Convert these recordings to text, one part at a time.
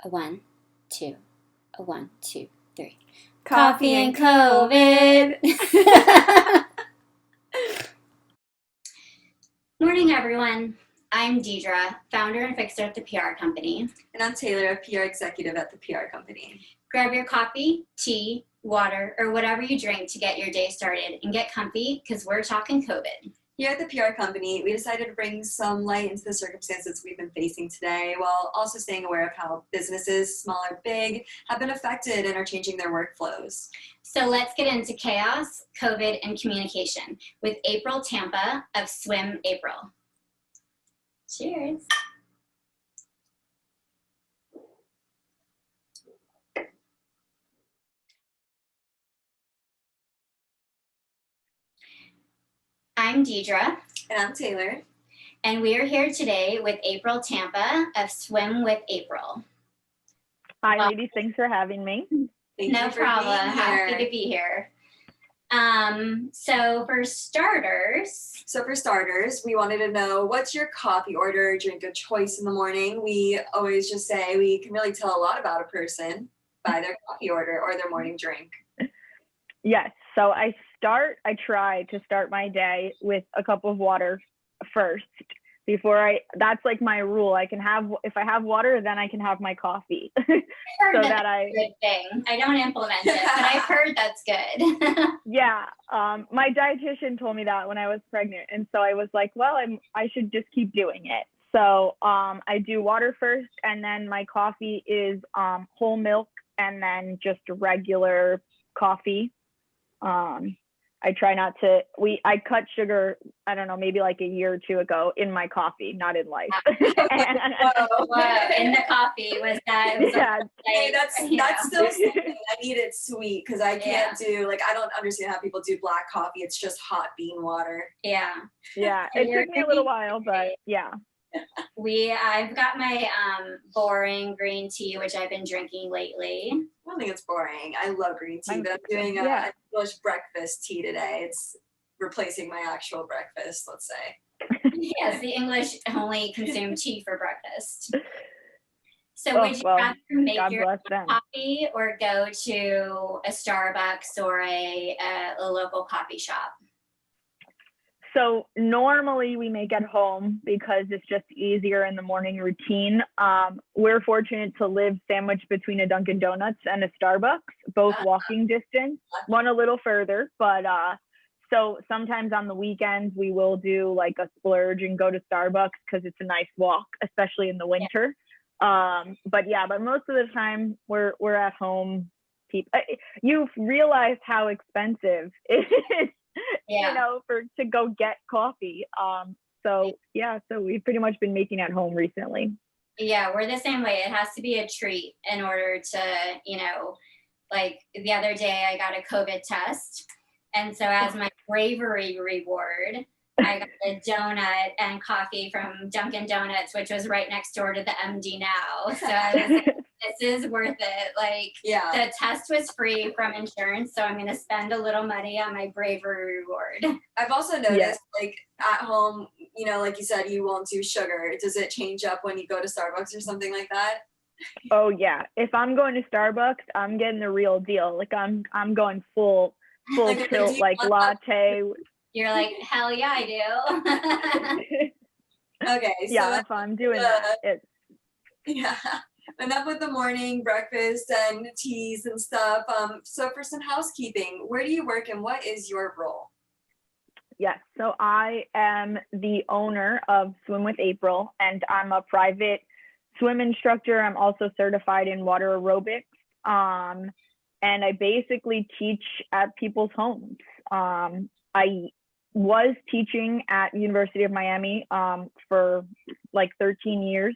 A one, two, a one, two, three. Coffee and COVID. Morning, everyone. I'm Deidre, founder and fixer at the PR company. And I'm Taylor, a PR executive at the PR company. Grab your coffee, tea, water, or whatever you drink to get your day started and get comfy because we're talking COVID. Here at the PR company, we decided to bring some light into the circumstances we've been facing today while also staying aware of how businesses, small or big, have been affected and are changing their workflows. So let's get into chaos, COVID, and communication with Aprile Tampa of Swim Aprile. Cheers. I'm Deidre. And I'm Taylor. And we are here today with Aprile Tampa of Swim With Aprile. Hi, ladies. Thanks for having me. No problem. Happy to be here. So for starters, we wanted to know, what's your coffee order, drink of choice in the morning? We always just say we can really tell a lot about a person by their coffee order or their morning drink. Yes. So I try to start my day with a cup of water first that's like my rule. If I have water, then I can have my coffee. Good thing. I don't implement it, but I've heard that's good. Yeah. My dietitian told me that when I was pregnant. And so I was like, well, I should just keep doing it. So I do water first, and then my coffee is whole milk and then just regular coffee. I try not to, I cut sugar, I don't know, maybe like a year or two ago in my coffee, not in life. Whoa. In the coffee was that? Hey, that's still something. I need it sweet because I can't do, I don't understand how people do black coffee. It's just hot bean water. Yeah. Yeah. It took me a little while, but yeah. I've got my boring green tea, which I've been drinking lately. I don't think it's boring. I love green tea, but I'm doing an English breakfast tea today. It's replacing my actual breakfast, let's say. Yes, the English only consume tea for breakfast. So would you rather make your coffee or go to a Starbucks or a local coffee shop? So normally we make at home because it's just easier in the morning routine. We're fortunate to live sandwiched between a Dunkin' Donuts and a Starbucks, both walking distance, one a little further. But so sometimes on the weekends we will do like a splurge and go to Starbucks because it's a nice walk, especially in the winter. But most of the time we're at home. You've realized how expensive it is. To go get coffee. So we've pretty much been making at home recently. Yeah, we're the same way. It has to be a treat in order to, like the other day I got a COVID test. And so as my bravery reward, I got a donut and coffee from Dunkin' Donuts, which was right next door to the MD Now. So I was like, this is worth it. The test was free from insurance, so I'm going to spend a little money on my bravery reward. I've also noticed, at home, like you said, you won't do sugar. Does it change up when you go to Starbucks or something like that? Oh yeah. If I'm going to Starbucks, I'm getting the real deal. I'm going full tilt, latte. You're like, hell yeah, I do. Okay. So if I'm doing that, it's... Yeah. Enough with the morning breakfast and teas and stuff. So for some housekeeping, where do you work and what is your role? Yes, so I am the owner of Swim With Aprile, and I'm a private swim instructor. I'm also certified in water aerobics, and I basically teach at people's homes. I was teaching at University of Miami for 13 years.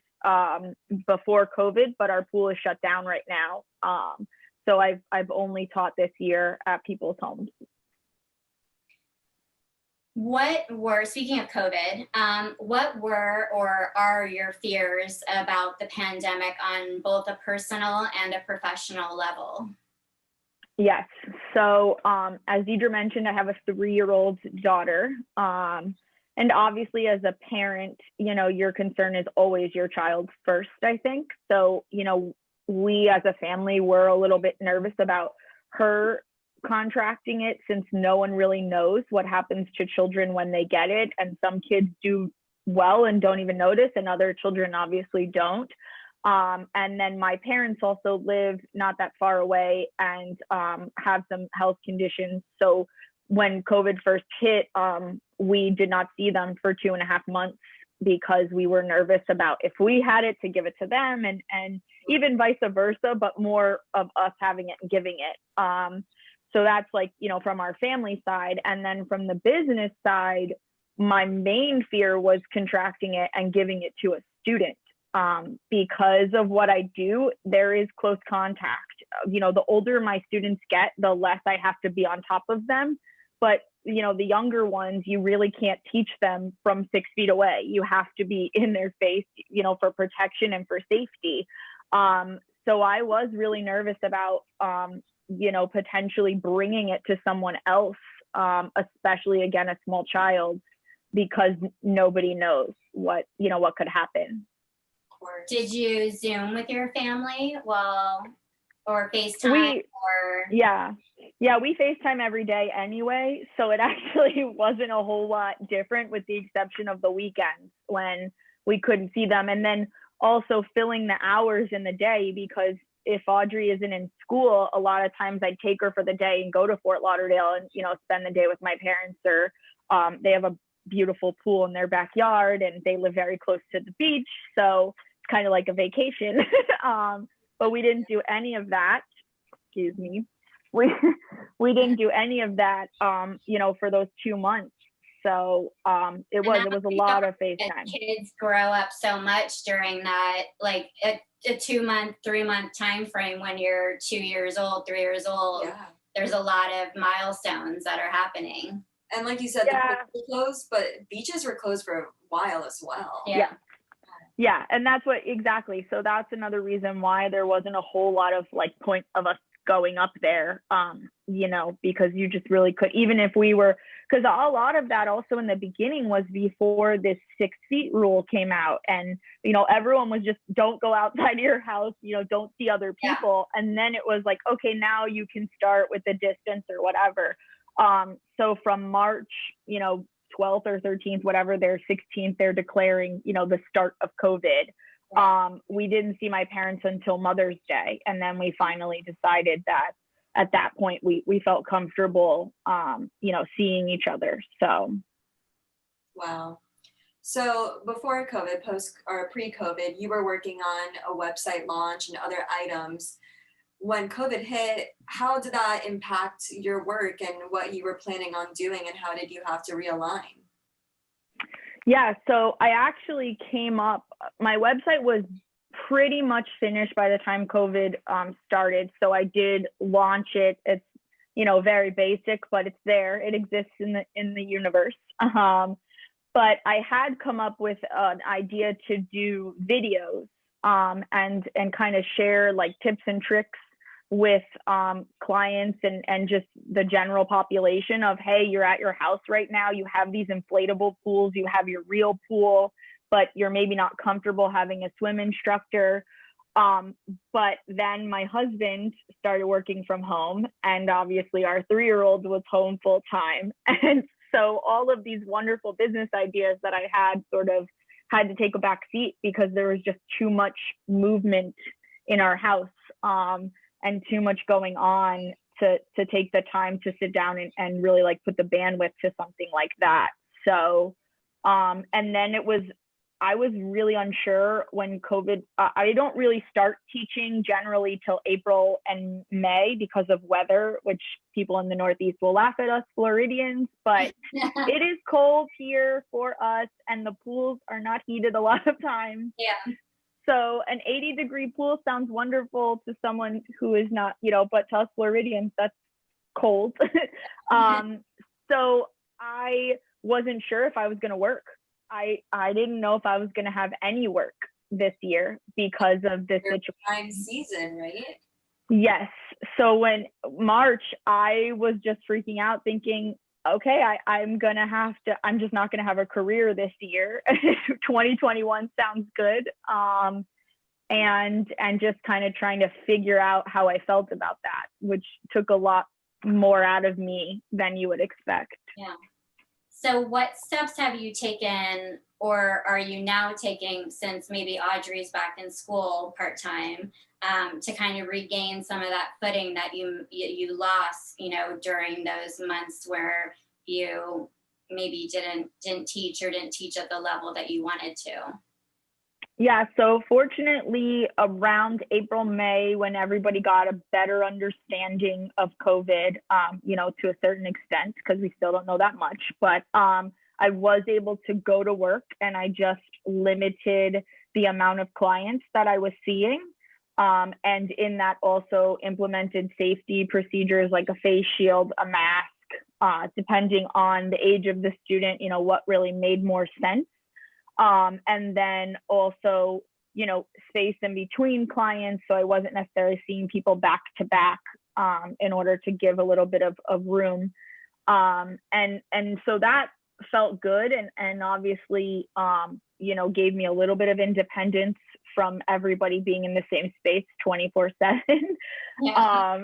Before COVID, but our pool is shut down right now. So I've only taught this year at people's homes. Speaking of COVID, what were or are your fears about the pandemic on both a personal and a professional level? Yes. So as Deidre mentioned, I have a 3-year-old daughter. And obviously, as a parent, your concern is always your child first, I think. So, we as a family were a little bit nervous about her contracting it, since no one really knows what happens to children when they get it. And some kids do well and don't even notice, and other children obviously don't. And then my parents also live not that far away and have some health conditions. So when COVID first hit, we did not see them for 2.5 months because we were nervous about if we had it to give it to them, and even vice versa, but more of us having it and giving it. So that's like, you know, from our family side. And then from the business side, my main fear was contracting it and giving it to a student. Because of what I do, there is close contact. You know, the older my students get, the less I have to be on top of them. But, you know, the younger ones, you really can't teach them from 6 feet away. You have to be in their face, you know, for protection and for safety. So I was really nervous about, you know, potentially bringing it to someone else, especially, again, a small child, because nobody knows what, you know, what could happen. Did you Zoom with your family or FaceTime? Yeah, we FaceTime every day anyway. So it actually wasn't a whole lot different, with the exception of the weekends when we couldn't see them. And then also filling the hours in the day, because if Audrey isn't in school, a lot of times I'd take her for the day and go to Fort Lauderdale and, you know, spend the day with my parents. Or they have a beautiful pool in their backyard and they live very close to the beach. So it's kind of like a vacation. But we didn't do any of that. Excuse me. We didn't do any of that, you know, for those 2 months. So it was a lot of FaceTime. Kids grow up so much during that, like a 2 month, 3 month time frame. When you're 2 years old, 3 years old, Yeah. There's a lot of milestones that are happening. And like you said, the pools were closed, but beaches were closed for a while as well. Yeah, and that's what exactly. So that's another reason why there wasn't a whole lot of like point of us going up there, you know, because you just really could, even if we were, because a lot of that also in the beginning was before this 6 feet rule came out, and you know, everyone was just, don't go outside of your house, you know, don't see other people. And then it was like, okay, now you can start with the distance or whatever. So from March, you know, 12th or 13th, whatever, their 16th, they're declaring, you know, the start of COVID. We didn't see my parents until Mother's Day. And then we finally decided that at that point we felt comfortable, you know, seeing each other. So. Wow. So before COVID, post or pre-COVID, you were working on a website launch and other items. When COVID hit, how did that impact your work and what you were planning on doing, and how did you have to realign? Yeah, so I actually came up, my website was pretty much finished by the time COVID started. So I did launch it. It's, you know, very basic, but it's there. It exists in the universe. But I had come up with an idea to do videos and kind of share like tips and tricks with clients and just the general population of, hey, you're at your house right now, you have these inflatable pools, you have your real pool, but you're maybe not comfortable having a swim instructor. But then my husband started working from home, and obviously our 3-year-old was home full time. And so all of these wonderful business ideas that I had sort of had to take a back seat because there was just too much movement in our house. And too much going on to take the time to sit down and really like put the bandwidth to something like that. So, and then I was really unsure when COVID, I don't really start teaching generally till April and May because of weather, which people in the Northeast will laugh at us Floridians, but it is cold here for us and the pools are not heated a lot of times. Yeah. So an 80-degree pool sounds wonderful to someone who is not, you know, but to us Floridians, that's cold. So I wasn't sure if I was going to work. I didn't know if I was going to have any work this year because of this prime season, right? Yes. So when March, I was just freaking out thinking, okay, I'm just not going to have a career this year. 2021 sounds good. and just kind of trying to figure out how I felt about that, which took a lot more out of me than you would expect. Yeah. So what steps have you taken or are you now taking, since maybe Audrey's back in school part-time, to kind of regain some of that footing that you lost, during those months where you maybe didn't teach or didn't teach at the level that you wanted to? Yeah, so fortunately around April, May, when everybody got a better understanding of COVID, to a certain extent, because we still don't know that much, but I was able to go to work, and I just limited the amount of clients that I was seeing. And in that also implemented safety procedures like a face shield, a mask, depending on the age of the student, what really made more sense. And then also, space in between clients. So I wasn't necessarily seeing people back to back in order to give a little bit of room. And so that felt good. And obviously, gave me a little bit of independence from everybody being in the same space 24/7. Yeah.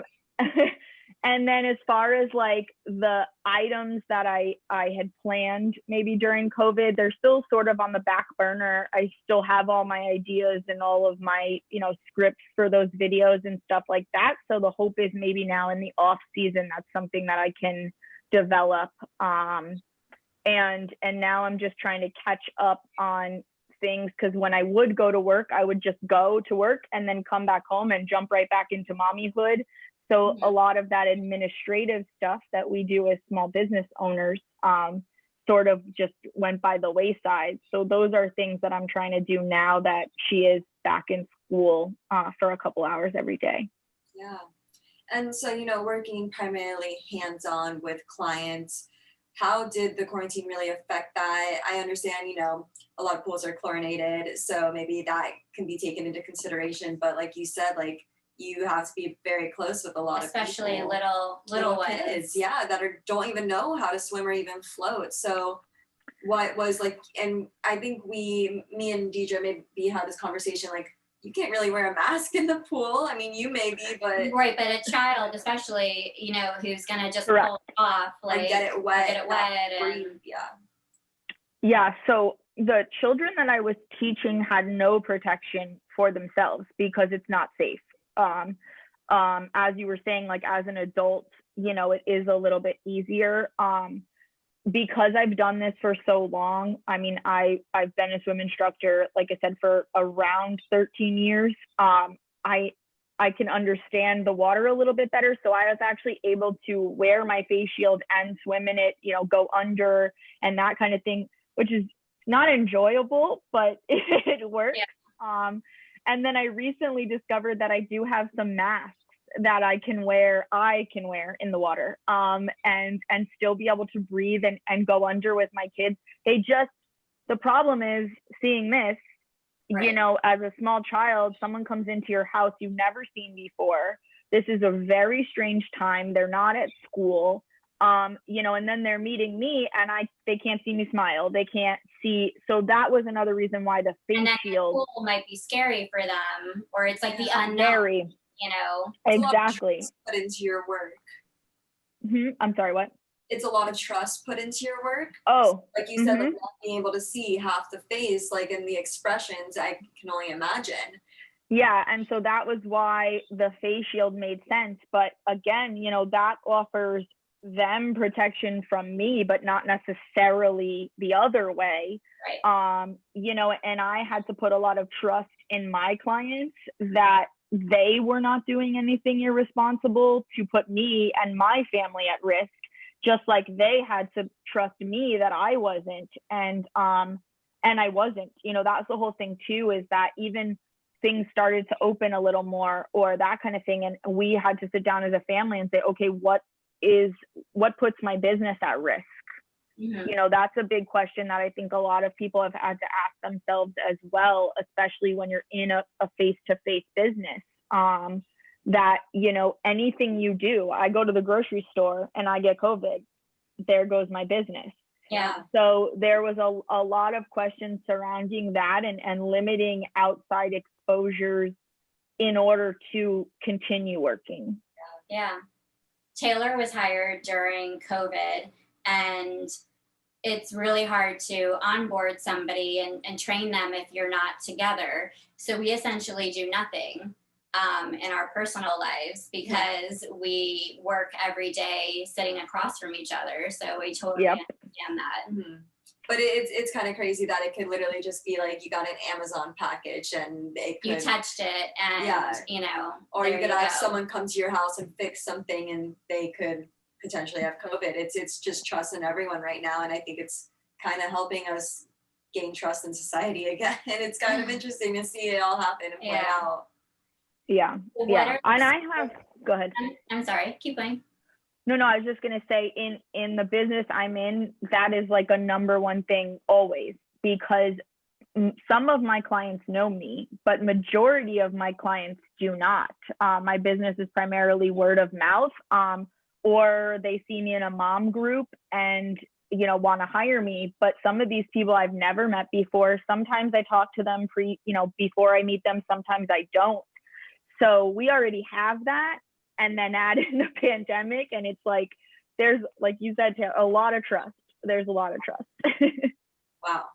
And then as far as like the items that I had planned maybe during COVID, they're still sort of on the back burner. I still have all my ideas and all of my, scripts for those videos and stuff like that. So the hope is maybe now in the off season, that's something that I can develop. And now I'm just trying to catch up on things, because when I would go to work, I would just go to work and then come back home and jump right back into mommyhood. So a lot of that administrative stuff that we do as small business owners sort of just went by the wayside. So those are things that I'm trying to do now that she is back in school for a couple hours every day. Yeah. And so, working primarily hands-on with clients, how did the quarantine really affect that? I understand, a lot of pools are chlorinated, so maybe that can be taken into consideration. But like you said, you have to be very close with a lot Especially of people. little ones. Kids, yeah, that don't even know how to swim or even float. So what was and I think me and Deidre maybe had this conversation, you can't really wear a mask in the pool. I mean, you maybe, but right, but a child, especially, who's gonna just pull it off, and get it wet, and yeah. So the children that I was teaching had no protection for themselves because it's not safe. As you were saying, as an adult, it is a little bit easier. Because I've done this for so long. I mean, I've been a swim instructor, like I said, for around 13 years. I can understand the water a little bit better. So I was actually able to wear my face shield and swim in it, go under and that kind of thing, which is not enjoyable, but it works. Yeah. And then I recently discovered that I do have some masks that I can wear in the water, and still be able to breathe and go under with my kids. The problem is seeing this, right. As a small child, someone comes into your house you've never seen before. This is a very strange time. They're not at school, and then they're meeting me and they can't see me smile. They can't see. So that was another reason why the face shield the pool might be scary for them, or it's like the unknown. Very. Exactly. Put into your work. Mm-hmm. I'm sorry, what? It's a lot of trust put into your work. Oh, like you said, not being able to see half the face, in the expressions, I can only imagine. Yeah, and so that was why the face shield made sense. But again, that offers them protection from me, but not necessarily the other way. Right. And I had to put a lot of trust in my clients that they were not doing anything irresponsible to put me and my family at risk, just like they had to trust me that I wasn't. And I wasn't. That's the whole thing too, is that even things started to open a little more or that kind of thing. And we had to sit down as a family and say, okay, what puts my business at risk? Mm-hmm. That's a big question that I think a lot of people have had to ask themselves as well, especially when you're in a face-to-face business. That, anything you do, I go to the grocery store and I get COVID, there goes my business. Yeah. So there was a lot of questions surrounding that and limiting outside exposures in order to continue working. Yeah. Taylor was hired during COVID, and it's really hard to onboard somebody and train them if you're not together. So we essentially do nothing in our personal lives because we work every day sitting across from each other. So we totally understand that. Mm-hmm. But it's kind of crazy that it could literally just be like you got an Amazon package and you touched it and you know, or you could have someone come to your house and fix something and they could potentially have COVID. It's just trust in everyone right now, and I think it's kind of helping us gain trust in society again. And it's kind of interesting to see it all happen and play out. Yeah, yeah. And I have. Go ahead. I'm sorry. Keep going. No, I was just going to say in the business I'm in, that is like a number one thing always, because some of my clients know me, but majority of my clients do not. My business is primarily word of mouth, or they see me in a mom group and, you know, want to hire me. But some of these people I've never met before. Sometimes I talk to them before I meet them. Sometimes I don't. So we already have that. And then add in the pandemic, and it's like, there's, like you said, a lot of trust. There's a lot of trust. Wow.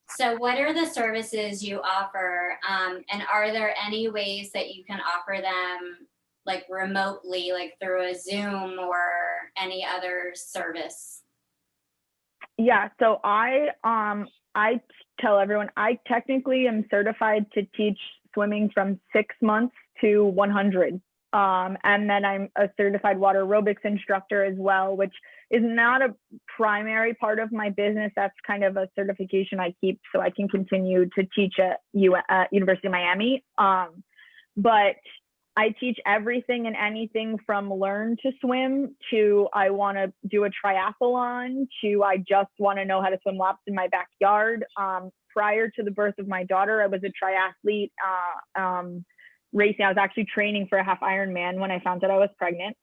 So what are the services you offer? And are there any ways that you can offer them like remotely, like through a Zoom or any other service? Yeah, so I tell everyone I technically am certified to teach swimming from 6 months to 100. And then I'm a certified water aerobics instructor as well, which is not a primary part of my business. That's kind of a certification I keep so I can continue to teach at University of Miami. But I teach everything and anything from learn to swim to I want to do a triathlon to I just want to know how to swim laps in my backyard. Prior to the birth of my daughter, I was a triathlete. Racing. I was actually training for a half Ironman when I found out I was pregnant.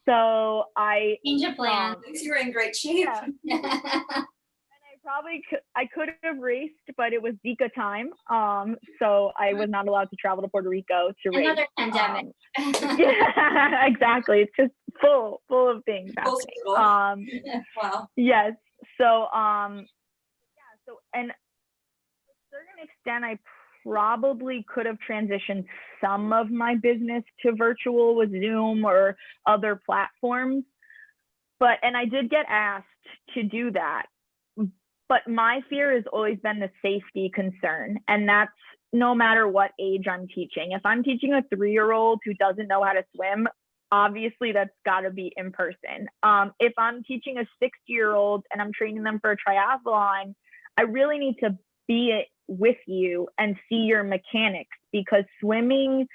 So I change of plan. You were in great shape. Yeah. And I could have raced, but it was Zika time. So I was not allowed to travel to Puerto Rico to race. Another pandemic. Yeah, exactly. It's just full of things happening. Wow. Yes. So so and to a certain extent I probably could have transitioned some of my business to virtual with Zoom or other platforms. And I did get asked to do that. But my fear has always been the safety concern. And that's no matter what age I'm teaching. If I'm teaching a 3-year-old who doesn't know how to swim, obviously that's got to be in person. If I'm teaching a 60-year-old and I'm training them for a triathlon, I really need to be with you and see your mechanics, because swimming,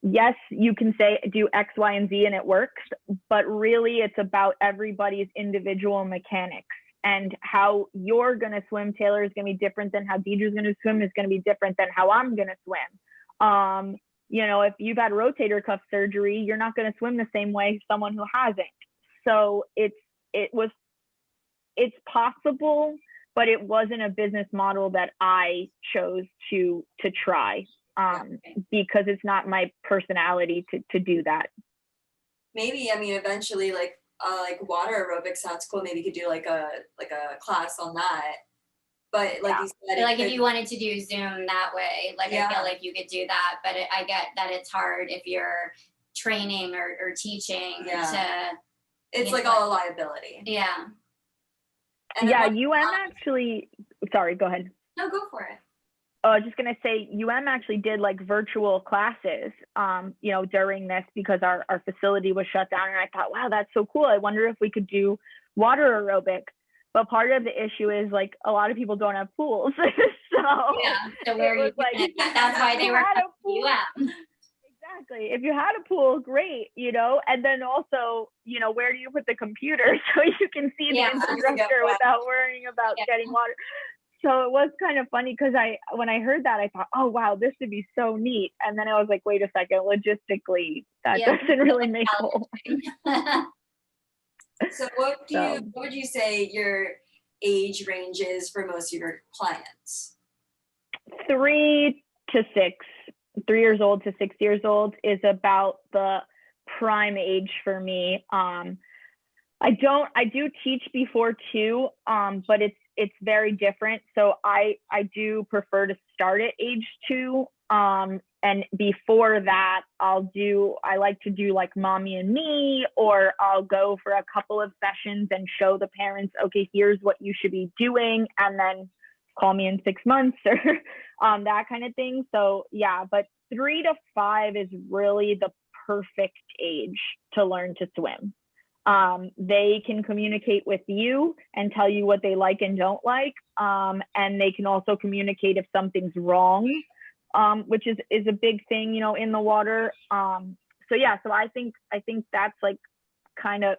yes, you can say do X, Y, and Z and it works, but really it's about everybody's individual mechanics, and how you're going to swim, Taylor, is going to be different than how Deidre's going to swim, is going to be different than how I'm going to swim. You know, if you've had rotator cuff surgery, you're not going to swim the same way someone who hasn't. So it's possible, but it wasn't a business model that I chose to try, because it's not my personality to do that. Maybe, I mean, eventually, like water aerobics sounds cool. Maybe you could do like a class on that. But like you said, like if you wanted to do Zoom that way, like I feel like you could do that. But I get that it's hard if you're training or teaching to. It's like all a liability. Yeah. And actually, sorry, go ahead. No, go for it. I was just going to say, actually did like virtual classes, during this, because our facility was shut down. And I thought, wow, that's so cool. I wonder if we could do water aerobics. But part of the issue is like a lot of people don't have pools. So where you that's why they were at Exactly. If you had a pool, great, and then also, where do you put the computer so you can see the instructor without worrying about getting water? So it was kind of funny because when I heard that, I thought, oh, wow, this would be so neat. And then I was like, wait a second, logistically, that doesn't really make sense. So what would you say your age range is for most of your clients? 3 to 6, 3 years old to 6 years old is about the prime age for me. I do teach before 2, but it's very different. So I do prefer to start at age 2. And before that, I like to do like mommy and me, or I'll go for a couple of sessions and show the parents, okay, here's what you should be doing, and then call me in 6 months or that kind of thing. So yeah, but 3 to 5 is really the perfect age to learn to swim. They can communicate with you and tell you what they like and don't like. And they can also communicate if something's wrong, which is a big thing, in the water. So yeah, so I think that's like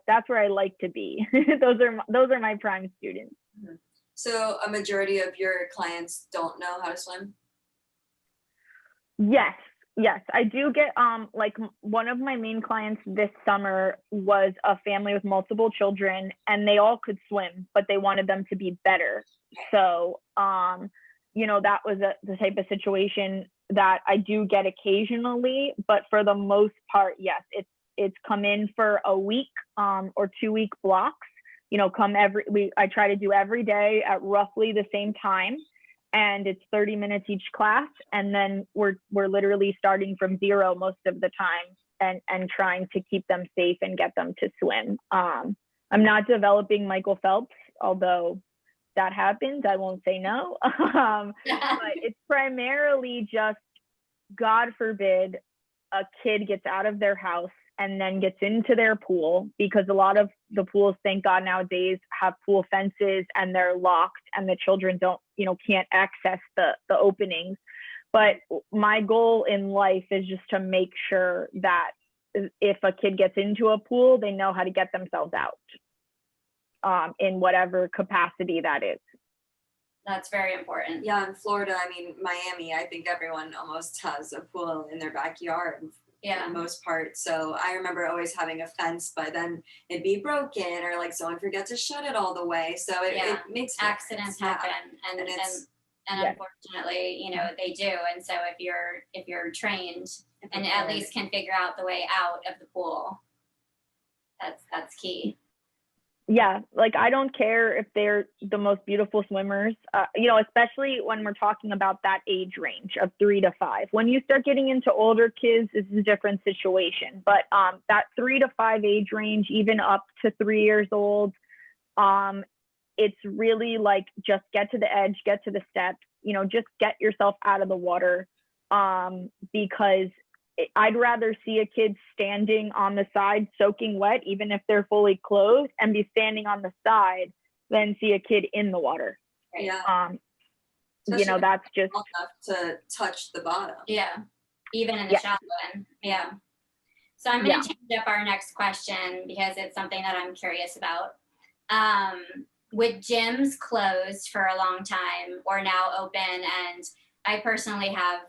that's where I like to be. Those are my prime students. Mhm. So a majority of your clients don't know how to swim? Yes, I do get like one of my main clients this summer was a family with multiple children, and they all could swim, but they wanted them to be better. So that was the type of situation that I do get occasionally, but for the most part, yes, it's come in for a week or 2-week blocks. I try to do every day at roughly the same time. And it's 30 minutes each class. And then we're literally starting from 0 most of the time and trying to keep them safe and get them to swim. I'm not developing Michael Phelps, although that happens. I won't say no. But it's primarily just, God forbid, a kid gets out of their house and then gets into their pool, because a lot of the pools, thank God, nowadays have pool fences and they're locked and the children can't access the openings. But my goal in life is just to make sure that if a kid gets into a pool, they know how to get themselves out in whatever capacity that is. That's very important. Yeah, in Florida, Miami, I think everyone almost has a pool in their backyard. For the most part. So I remember always having a fence, but then it'd be broken or like someone forget to shut it all the way. So it makes accidents happen, and unfortunately, they do. And so if you're trained and at least can figure out the way out of the pool, that's key. Yeah, like I don't care if they're the most beautiful swimmers, especially when we're talking about that age range of 3 to 5. When you start getting into older kids, it's a different situation. But that 3 to 5 age range, even up to 3 years old, it's really like just get to the edge, get to the steps, just get yourself out of the water, because I'd rather see a kid standing on the side soaking wet, even if they're fully clothed, and be standing on the side than see a kid in the water. Yeah. That's just enough to touch the bottom. Yeah. Even in the shallow end. Yeah. So I'm going to change up our next question because it's something that I'm curious about. With gyms closed for a long time or now open, and I personally have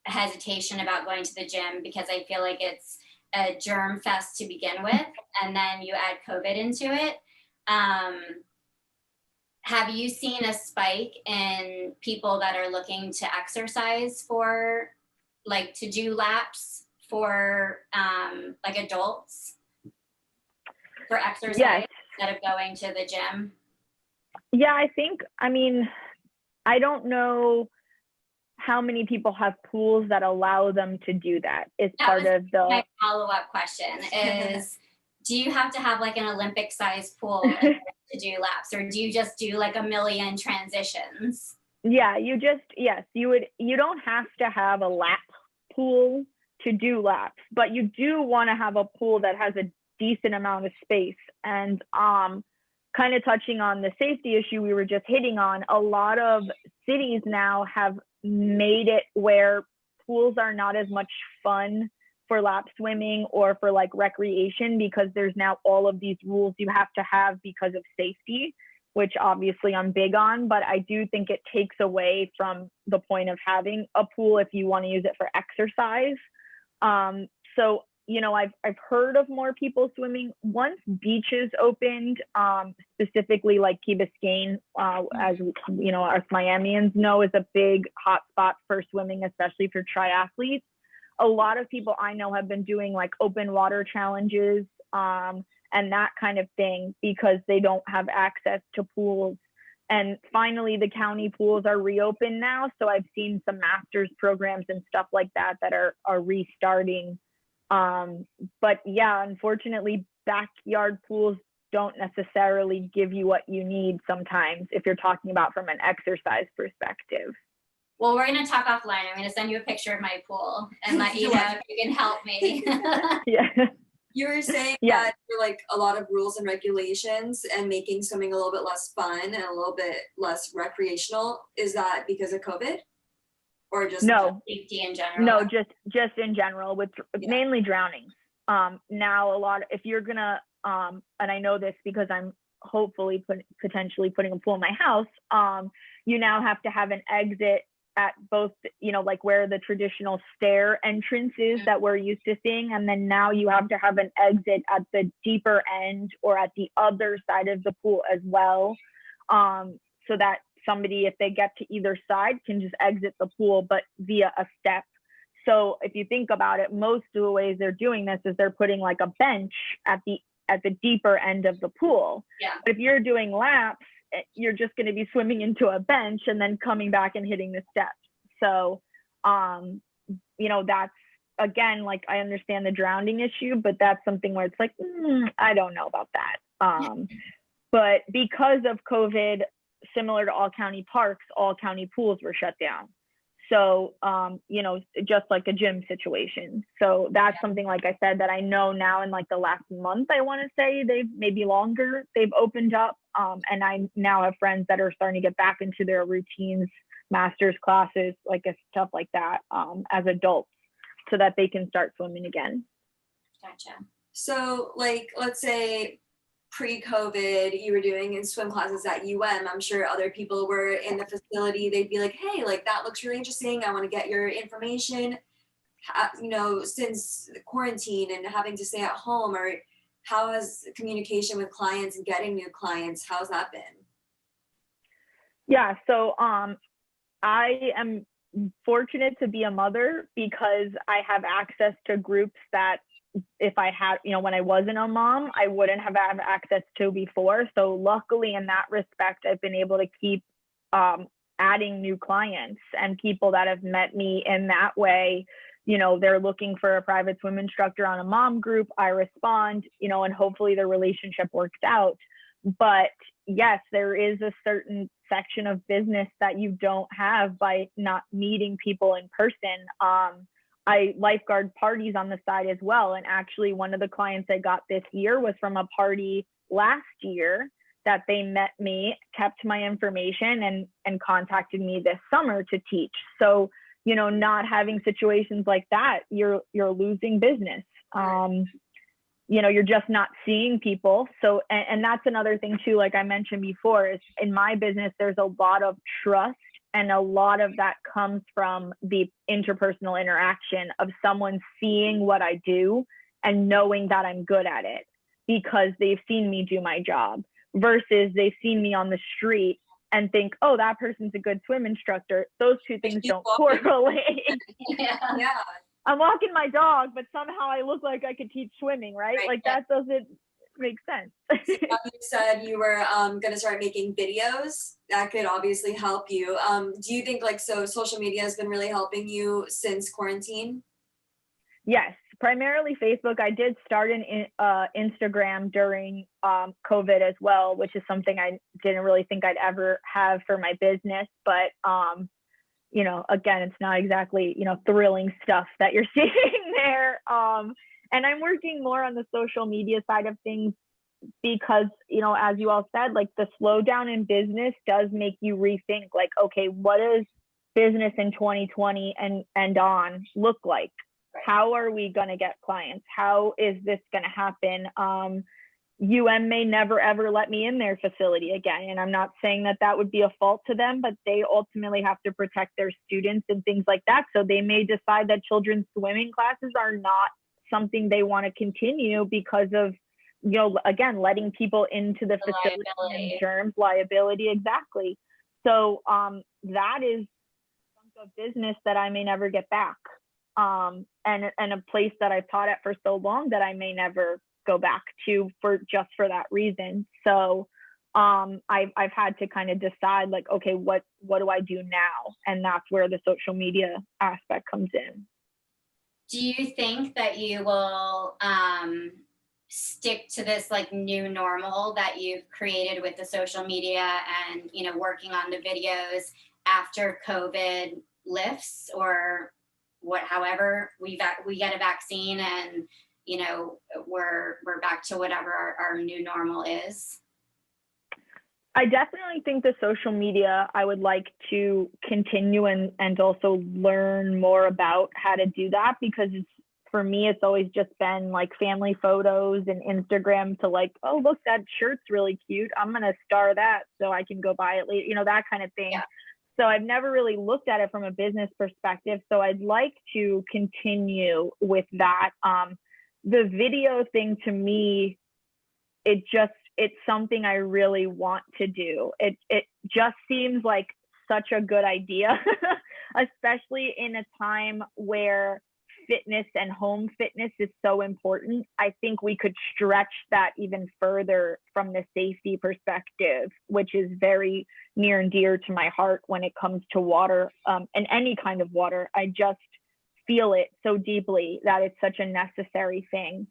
hesitation about going to the gym because I feel like it's a germ fest to begin with, and then you add COVID into it. Have you seen a spike in people that are looking to exercise for, like, to do laps for like adults for exercise instead of going to the gym? Yeah, I don't know how many people have pools that allow them to do that. It's part of the my follow-up question is, do you have to have like an Olympic sized pool to do laps, or do you just do like a million transitions? Yeah, you don't have to have a lap pool to do laps, but you do want to have a pool that has a decent amount of space. And kind of touching on the safety issue we were just hitting on, a lot of cities now have made it where pools are not as much fun for lap swimming or for like recreation, because there's now all of these rules you have to have because of safety, which obviously I'm big on, but I do think it takes away from the point of having a pool if you want to use it for exercise. So I've heard of more people swimming once beaches opened, specifically like Key Biscayne, as us Miamians know, is a big hot spot for swimming, especially for triathletes. A lot of people I know have been doing like open water challenges, and that kind of thing, because they don't have access to pools. And finally, the county pools are reopened now. So I've seen some master's programs and stuff like that are restarting. But yeah, unfortunately, backyard pools don't necessarily give you what you need sometimes if you're talking about from an exercise perspective. Well, we're going to talk offline. I'm going to send you a picture of my pool and let you know if you can help me. Yeah. You were saying that there are like a lot of rules and regulations and making swimming a little bit less fun and a little bit less recreational. Is that because of COVID? Or just safety in general? No, just in general, with mainly drownings. Now if you're gonna, and I know this because I'm hopefully potentially putting a pool in my house, you now have to have an exit at both, like where the traditional stair entrance is that we're used to seeing. And then now you have to have an exit at the deeper end or at the other side of the pool as well. So that somebody, if they get to either side, can just exit the pool, but via a step. So if you think about it, most of the ways they're doing this is they're putting like a bench at the deeper end of the pool. Yeah. But if you're doing laps, you're just going to be swimming into a bench and then coming back and hitting the steps. So, that's, again, like, I understand the drowning issue, but that's something where it's like, I don't know about that. But because of COVID, similar to all county parks, all county pools were shut down. So, just like a gym situation. So that's something, like I said, that I know now in like the last month, I want to say they've maybe longer, they've opened up. And I now have friends that are starting to get back into their routines, master's classes, like stuff like that, as adults, so that they can start swimming again. Gotcha. So like, let's say pre-COVID, you were doing in swim classes at I'm sure other people were in the facility. They'd be like, hey, like that looks really interesting. I want to get your information. Since quarantine and having to stay at home, or how has communication with clients and getting new clients, how's that been? Yeah, so I am fortunate to be a mother because I have access to groups that if I had, when I wasn't a mom, I wouldn't have had access to before. So luckily in that respect, I've been able to keep adding new clients and people that have met me in that way. They're looking for a private swim instructor on a mom group. I respond, and hopefully the relationship works out. But yes, there is a certain section of business that you don't have by not meeting people in person. I lifeguard parties on the side as well. And actually one of the clients I got this year was from a party last year that they met me, kept my information and contacted me this summer to teach. So, not having situations like that, you're losing business. You're just not seeing people. So, and that's another thing too, like I mentioned before, is in my business, there's a lot of trust. And a lot of that comes from the interpersonal interaction of someone seeing what I do and knowing that I'm good at it because they've seen me do my job, versus they've seen me on the street and think, oh, that person's a good swim instructor. Those two things don't correlate. Yeah. I'm walking my dog, but somehow I look like I could teach swimming, right? Like that doesn't make sense. You said you were going to start making videos. That could obviously help you. Do you think social media has been really helping you since quarantine? Yes, primarily Facebook. I did start an Instagram during COVID as well, which is something I didn't really think I'd ever have for my business. But, again, it's not exactly, thrilling stuff that you're seeing there. And I'm working more on the social media side of things because, as you all said, like the slowdown in business does make you rethink, like, okay, what does business in 2020 and on look like? How are we going to get clients? How is this going to happen? may never, ever let me in their facility again. And I'm not saying that would be a fault to them, but they ultimately have to protect their students and things like that. So they may decide that children's swimming classes are not something they want to continue because of, again, letting people into the facility and germs, liability, exactly. So that is a business that I may never get back, and a place that I've taught at for so long that I may never go back to for that reason. So I've had to kind of decide, like, okay, what do I do now? And that's where the social media aspect comes in. Do you think that you will stick to this like new normal that you've created with the social media and, working on the videos after COVID lifts, or however we get a vaccine and, we're back to whatever our new normal is? I definitely think the social media, I would like to continue and also learn more about how to do that, because for me, it's always just been like family photos and Instagram to like, oh, look, that shirt's really cute. I'm going to star that so I can go buy it later, that kind of thing. Yeah. So I've never really looked at it from a business perspective. So I'd like to continue with that. The video thing, to me, it's something I really want to do. It just seems like such a good idea, especially in a time where fitness and home fitness is so important. I think we could stretch that even further from the safety perspective, which is very near and dear to my heart when it comes to water, and any kind of water. I just feel it so deeply that it's such a necessary thing.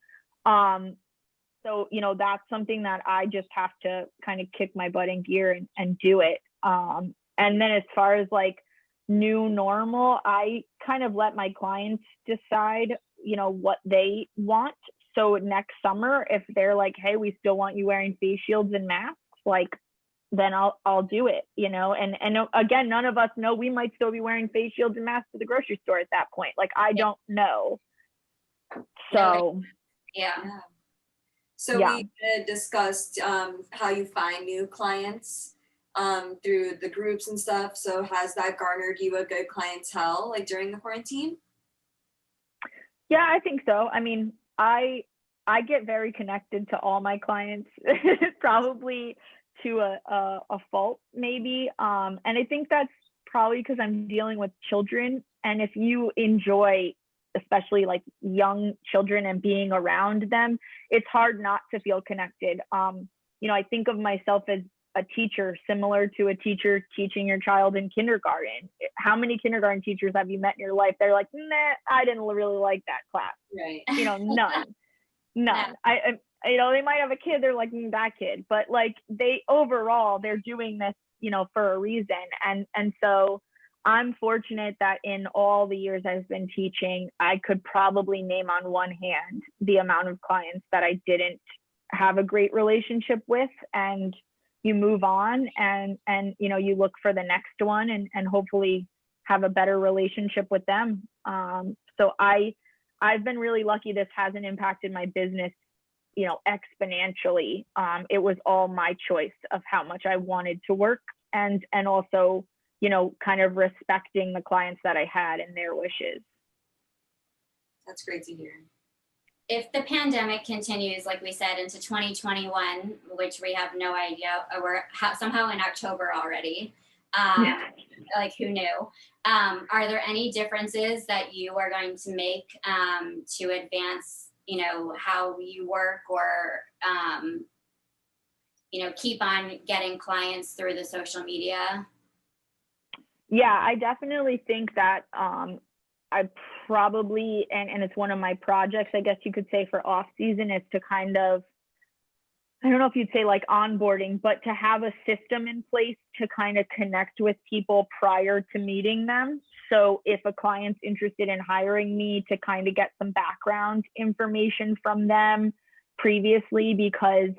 So, that's something that I just have to kind of kick my butt in gear and do it. And then as far as like new normal, I kind of let my clients decide, what they want. So next summer, if they're like, hey, we still want you wearing face shields and masks, like, then I'll do it, and again, none of us know, we might still be wearing face shields and masks to the grocery store at that point. Like, I don't know. So, yeah. So we discussed how you find new clients through the groups and stuff. So has that garnered you a good clientele, like during the quarantine? Yeah, I think so. I mean, I get very connected to all my clients, probably to a fault, maybe. And I think that's probably because I'm dealing with children. And if you enjoy, especially like young children and being around them, it's hard not to feel connected. I think of myself as a teacher, similar to a teacher teaching your child in kindergarten. How many kindergarten teachers have you met in your life? They're like, nah, I didn't really like that class. Right. None. Yeah. They might have a kid, they're like, that kid, but like they're doing this, for a reason. And so I'm fortunate that in all the years I've been teaching, I could probably name on one hand the amount of clients that I didn't have a great relationship with, and you move on and you look for the next one and hopefully have a better relationship with them. So I've been really lucky. This hasn't impacted my business, exponentially. It was all my choice of how much I wanted to work, and also, kind of respecting the clients that I had and their wishes. That's great to hear. If the pandemic continues, like we said, into 2021, which we have no idea, we're somehow in October already. Like, who knew? Are there any differences that you are going to make to advance, how you work, or, keep on getting clients through the social media? Yeah, I definitely think that I probably, and it's one of my projects, I guess you could say, for off season, is to kind of, I don't know if you'd say like onboarding, but to have a system in place to kind of connect with people prior to meeting them. So if a client's interested in hiring me, to kind of get some background information from them previously, because,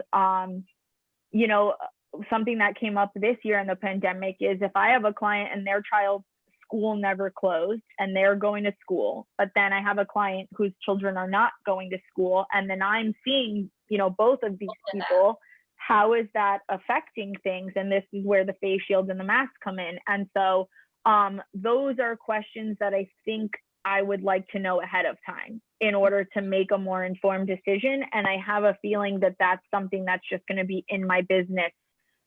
something that came up this year in the pandemic is, if I have a client and their child's school never closed and they're going to school, but then I have a client whose children are not going to school, and then I'm seeing, both of these people, how is that affecting things? And this is where the face shields and the masks come in. And so those are questions that I think I would like to know ahead of time in order to make a more informed decision. And I have a feeling that that's something that's just going to be in my business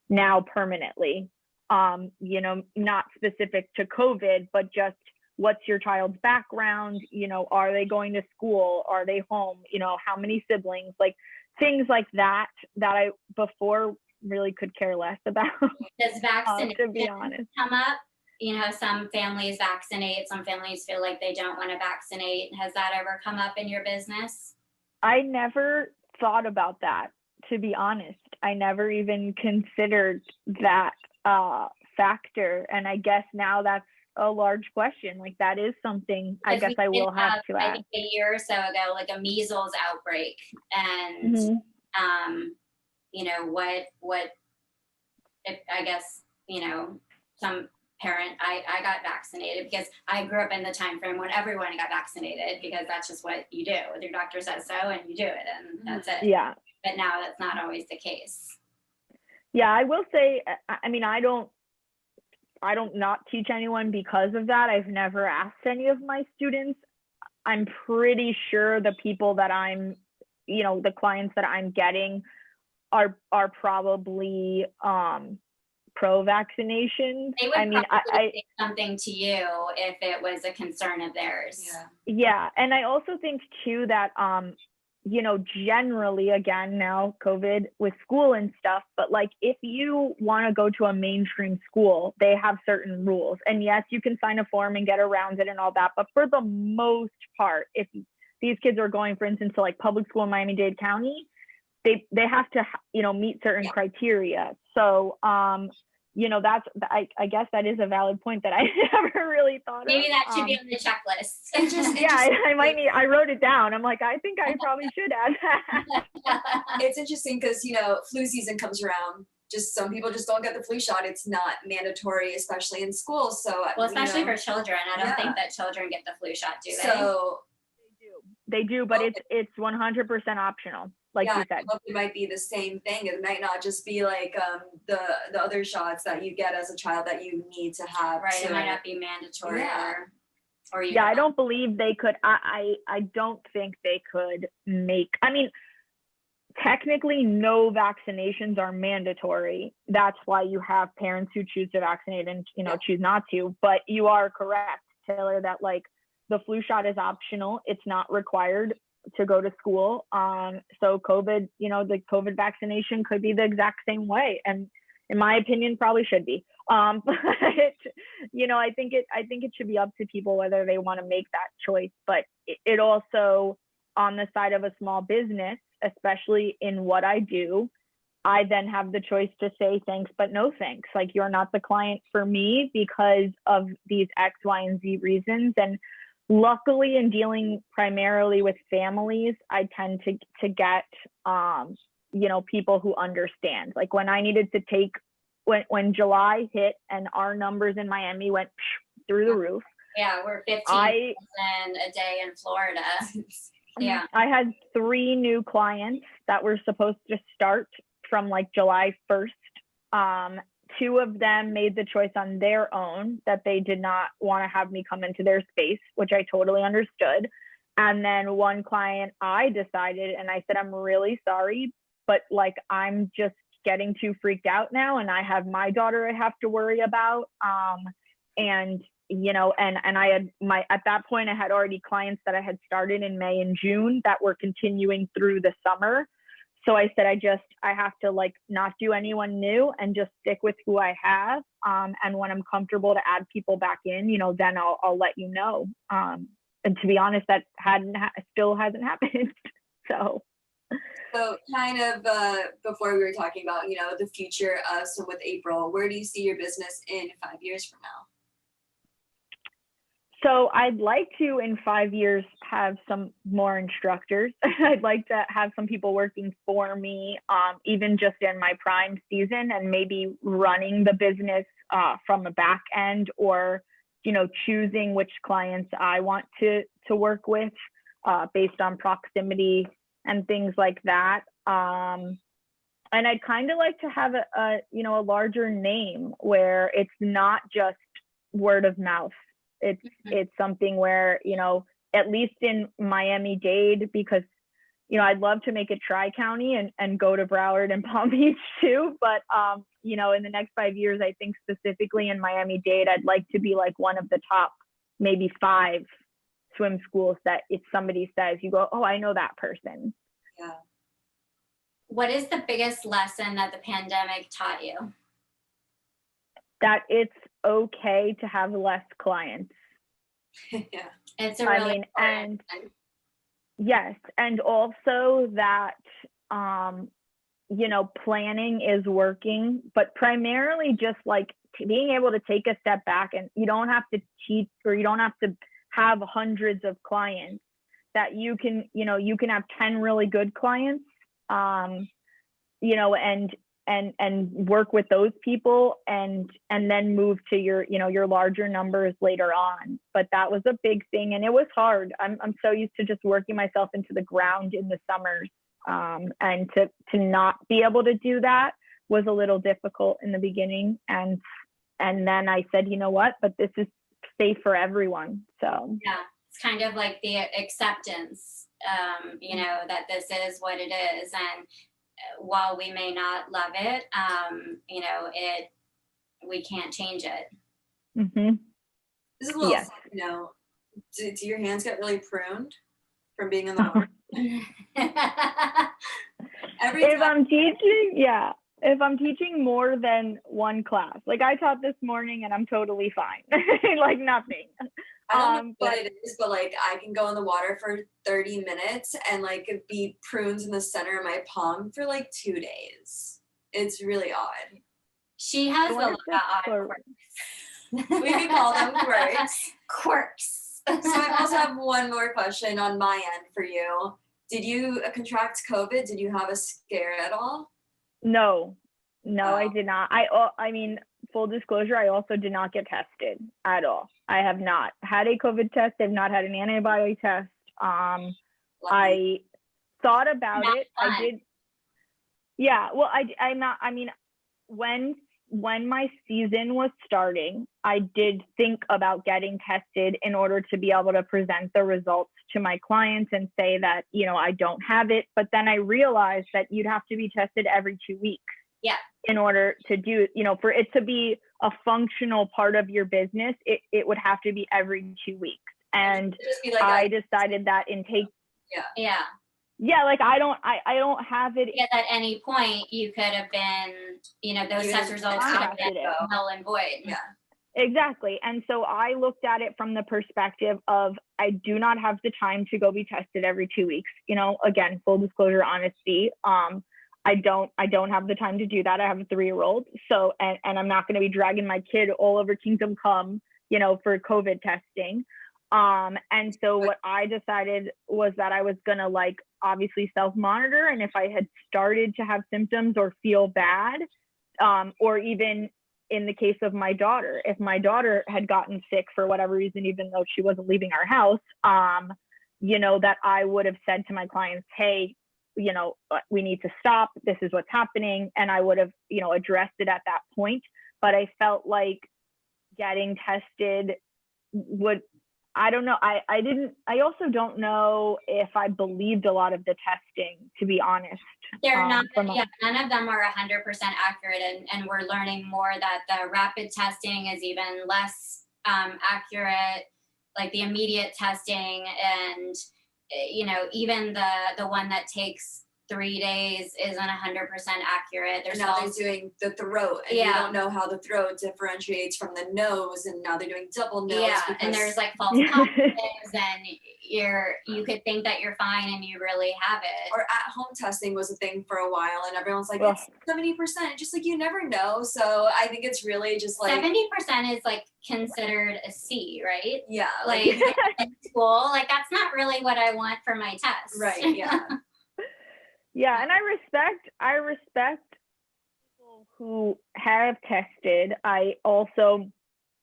now permanently. You know, not specific to COVID, but just what's your child's background? You know, are they going to school? Are they home? You know, how many siblings? Like things like that, that I before really could care less about. Does vaccination To be honest. come up? You know, some families vaccinate, some families feel like they don't want to vaccinate. Has that ever come up in your business? I never thought about that, to be honest. I never even considered that factor. And I guess now that's a large question. Like that is something I guess I will have to I ask. think a year or so ago, like a measles outbreak, and you know, what if, I guess, you know, some parent, I got vaccinated because I grew up in the time frame when everyone got vaccinated, because that's just what you do. Your doctor says so and you do it, and that's it. Yeah. But now that's not always the case. Yeah, I will say, I mean, I don't not teach anyone because of that. I've never asked any of my students. I'm pretty sure the people that I'm, you know, the clients that I'm getting are probably pro-vaccination. They would I mean, probably say something to you if it was a concern of theirs. Yeah, and I also think too that you know, generally, again, now COVID with school and stuff, but like if you want to go to a mainstream school, they have certain rules. And yes, you can sign a form and get around it and all that. But for the most part, if these kids are going, for instance, to like public school in Miami-Dade County, they have to, you know, meet certain criteria. So, you know, that's, I guess that is a valid point that I never really thought of. Maybe that should be on the checklist. I might need, I wrote it down. I'm like, I think I probably should add that. It's interesting because, you know, flu season comes around. Just some people just don't get the flu shot. It's not mandatory, especially in school. So, well, especially you know, for children. I don't think that children get the flu shot, do they? So they do, but it's 100% optional. Like you said, it might be the same thing. It might not just be like the other shots that you get as a child that you need to have. Right, it might not be mandatory or you. Yeah, I don't believe they could. I don't think they could make. I mean, technically, no vaccinations are mandatory. That's why you have parents who choose to vaccinate and choose not to. But you are correct, Taylor, that like the flu shot is optional. It's not required to go to school. So COVID, you know, the COVID vaccination could be the exact same way. And in my opinion, probably should be. But, you know, I think it should be up to people whether they want to make that choice. But it also, on the side of a small business, especially in what I do, I then have the choice to say thanks, but no thanks. Like, you're not the client for me because of these X, Y, and Z reasons. And luckily, in dealing primarily with families, I tend to get, you know, people who understand. Like when I needed to take, when July hit and our numbers in Miami went through the roof. Yeah, we're 15,000 a day in Florida. Yeah. I had 3 new clients that were supposed to start from like July 1st. 2 of them made the choice on their own that they did not want to have me come into their space, which I totally understood. And then 1 client, I decided, and I said, I'm really sorry, but like, I'm just getting too freaked out now. And I have my daughter I have to worry about. And, you know, and I had at that point, I had already clients that I had started in May and June that were continuing through the summer. So I said, I have to like not do anyone new and just stick with who I have. And when I'm comfortable to add people back in, you know, then I'll let you know. And to be honest, that still hasn't happened. So kind of before we were talking about, you know, the future of Swim with Aprile, where do you see your business in 5 years from now? So I'd like to, in 5 years, have some more instructors. I'd like to have some people working for me, even just in my prime season, and maybe running the business from a back end, or, you know, choosing which clients I want to work with based on proximity and things like that. And I'd kind of like to have a larger name where it's not just word of mouth. It's something where, you know, at least in Miami-Dade, because, you know, I'd love to make it Tri-County and go to Broward and Palm Beach too. But, you know, in the next 5 years, I think specifically in Miami-Dade, I'd like to be like one of the top, maybe 5 swim schools that if somebody says, you go, oh, I know that person. Yeah. What is the biggest lesson that the pandemic taught you? That it's okay to have less clients. Yeah. It's a really and yes, and also that, you know, planning is working, but primarily just like being able to take a step back, and you don't have to teach, or you don't have to have hundreds of clients, that you can, you know, you can have 10 really good clients, you know, and work with those people and then move to your, you know, your larger numbers later on. But that was a big thing, and it was hard. I'm so used to just working myself into the ground in the summers, and to not be able to do that was a little difficult in the beginning. And then I said, you know what, but this is safe for everyone. So yeah, it's kind of like the acceptance, you know, that this is what it is, and while we may not love it, you know, we can't change it. Mm-hmm. This is a little, Yes. you know, do your hands get really pruned from being in the water? Every If time. if I'm teaching more than one class, like I taught this morning and I'm totally fine, like nothing. I don't know what but it is, but like I can go in the water for 30 minutes and like be prunes in the center of my palm for like 2 days. It's really odd. She has a lot of odd quirks. quirks. We can call them quirks. Quirks. So I also have one more question on my end for you. Did you contract COVID? Did you have a scare at all? No, I Oh. did not. I mean, full disclosure, I also did not get tested at all. I have not had a COVID test. I've not had an antibody test. I thought about Not it. fun. I did. Yeah. Well, I'm not. I mean, when my season was starting, I did think about getting tested in order to be able to present the results to my clients and say that, you know, I don't have it. But then I realized that you'd have to be tested every 2 weeks. Yeah. In order to do, you know, for it to be a functional part of your business, it would have to be every 2 weeks. And just be like I decided that in Yeah. like I don't have it. Because at any point you could have been, you know, those You test results could have been contracted it. null and void. Yeah. Exactly. And so I looked at it from the perspective of, I do not have the time to go be tested every 2 weeks. You know, again, full disclosure, honesty. I don't have the time to do that. I have a 3-year-old. So, and I'm not going to be dragging my kid all over Kingdom Come, you know, for COVID testing. And so what I decided was that I was going to like obviously self-monitor. And if I had started to have symptoms or feel bad, or even in the case of my daughter, if my daughter had gotten sick for whatever reason, even though she wasn't leaving our house, you know, that I would have said to my clients, hey, you know, we need to stop. This is what's happening. And I would have, you know, addressed it at that point. But I felt like getting tested would, I don't know. I also don't know if I believed a lot of the testing, to be honest. They're not, none of them are 100% accurate. And we're learning more that the rapid testing is even less accurate, like the immediate testing, and you know, even the one that takes 3 days isn't 100% accurate. There's now they're doing the throat, and you don't know how the throat differentiates from the nose, and now they're doing double nose. Yeah, and there's like false positives, and you could think that you're fine, and you really have it. Or at home testing was a thing for a while, and everyone's like, it's 70%. Just like, you never know. So I think it's really just like 70% is like considered a C, right? Yeah, like in school, like that's not really what I want for my test. Right. Yeah. Yeah, and I respect people who have tested. I also,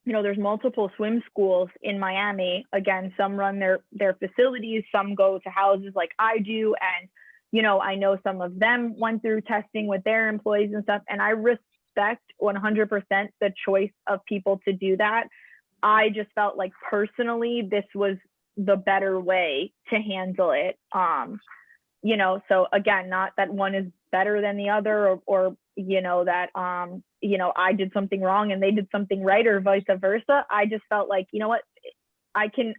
you know, there's multiple swim schools in Miami. Again, some run their facilities, some go to houses like I do. And, you know, I know some of them went through testing with their employees and stuff. And I respect 100% the choice of people to do that. I just felt like personally this was the better way to handle it. You know, so again, not that one is better than the other, or you know, that you know, I did something wrong and they did something right, or vice versa. I just felt like, you know what, I can,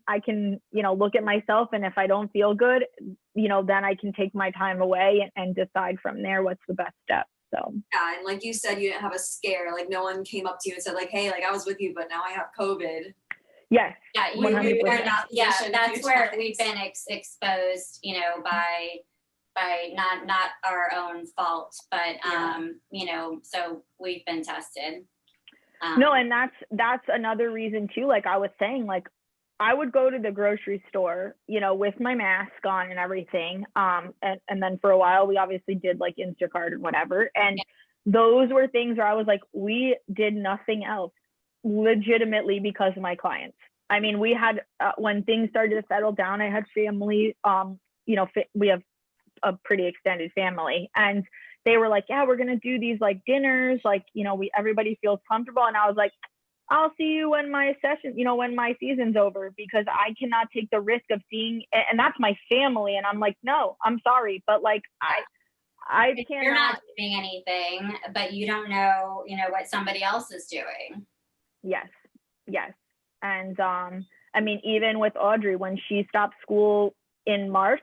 you know, look at myself, and if I don't feel good, you know, then I can take my time away and decide from there what's the best step. So Yeah, and like you said, you didn't have a scare. Like no one came up to you and said like, "Hey, like I was with you, but now I have COVID." yes, Yeah, We- we were 100%. in that yeah, position a that's few where times. we've been exposed, you know, by not our own fault, but you know, so we've been tested. No, and that's another reason too. Like I was saying, like I would go to the grocery store, you know, with my mask on and everything. And then for a while we obviously did like Instacart and whatever. And those were things where I was like, we did nothing else legitimately because of my clients. I mean, we had when things started to settle down, I had family, you know, we have a pretty extended family, and they were like, yeah, we're gonna do these like dinners, like, you know, everybody feels comfortable. And I was like, I'll see you when my session, you know, when my season's over, because I cannot take the risk of seeing, and that's my family. And I'm like, no, I'm sorry, but like I If cannot. you're not doing anything, but you don't know, you know, what somebody else is doing. Yes. And I mean, even with Audrey, when she stopped school in March,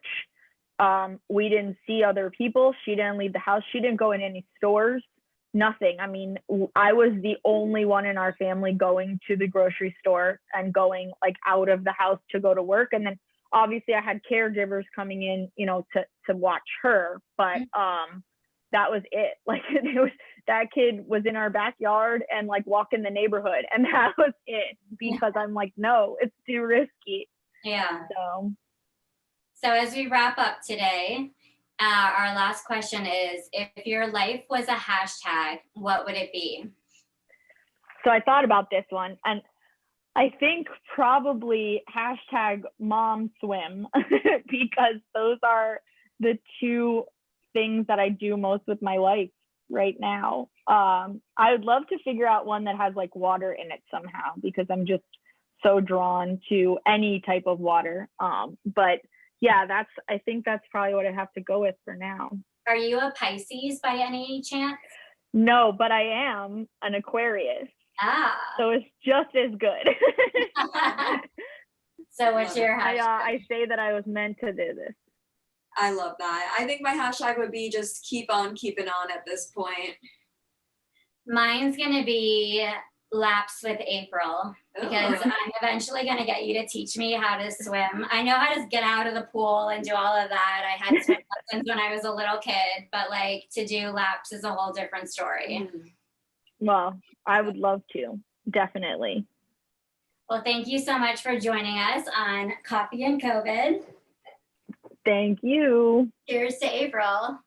we didn't see other people. She didn't leave the house. She didn't go in any stores, nothing. I mean, I was the only one in our family going to the grocery store and going like out of the house to go to work. And then obviously I had caregivers coming in, you know, to watch her, but that was it. Like that kid was in our backyard and like walking the neighborhood, and that was it, because I'm like, no, it's too risky. Yeah. So as we wrap up today, our last question is, if your life was a hashtag, what would it be? So I thought about this one, and I think probably hashtag mom swim, because those are the two things that I do most with my life right now. I would love to figure out one that has like water in it somehow, because I'm just so drawn to any type of water. But yeah, I think that's probably what I have to go with for now. Are you a Pisces by any chance? No, but I am an Aquarius. So it's just as good. So what's your hashtag? I say that I was meant to do this. I love that. I think my hashtag would be just keep on keeping on at this point. Mine's gonna be laps with April, because Ooh. I'm eventually gonna get you to teach me how to swim. I know how to get out of the pool and do all of that. I had swim lessons when I was a little kid, but like to do laps is a whole different story. Well, I would love to, definitely. Well, thank you so much for joining us on Coffee and COVID. Thank you. Cheers to April.